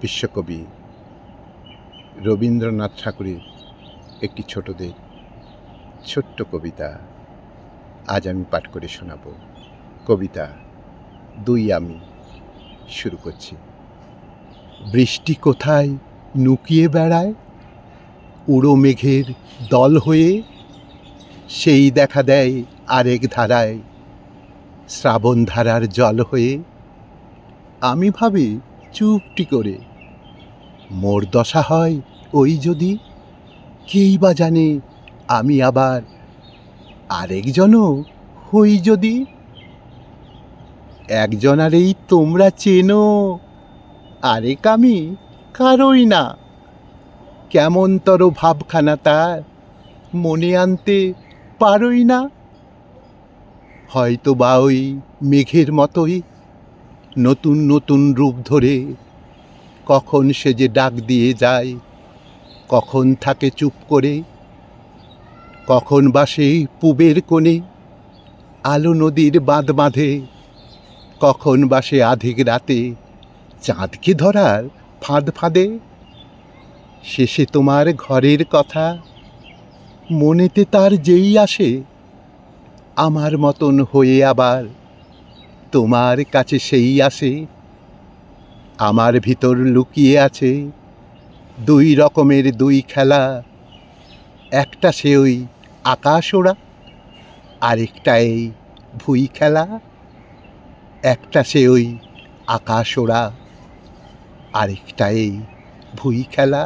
বিশ্বকবি রবীন্দ্রনাথ ঠাকুরের একটি ছোট্ট কবিতা আজ আমি পাঠ করে শোনাব। কবিতা দুই আমি। শুরু করছি। বৃষ্টি কোথায় লুকিয়ে বেড়ায় উড়ো মেঘের দল হয়ে, সেই দেখা দেয় আরেক ধারায় শ্রাবণ ধারার জল হয়ে। আমি ভাবি চুপটি করে, মোর দশা হয় ওই যদি, কেই বা জানে আমি আবার আরেকজনও হই যদি। একজনারেই তোমরা চেনো, আরেক আমি কারোই না। কেমনতর ভাবখানা তার মনে আনতে পারোই না। হয়তো বা ওই মেঘের মতোই নতুন নতুন রূপ ধরে, কখন সে যে ডাক দিয়ে যায়, কখন থাকে চুপ করে। কখন বাসে পূবের কোণে আলো নদীর বাঁধ বাঁধে, কখন বাসে আধিক রাতে চাঁদকে ধরার ফাঁদ ফাঁদে। শেষে তোমার ঘরের কথা মনেতে তার যেই আসে, আমার মতন হয়ে আবার তোমার কাছে সেই আসে। আমার ভিতর লুকিয়ে আছে দুই রকমের দুই খেলা, একটা সে ওই আকাশ ওড়া, আরেকটা এই ভুই খেলা। একটা সে ওই আকাশ ওড়া, আরেকটা এই ভুই খেলা।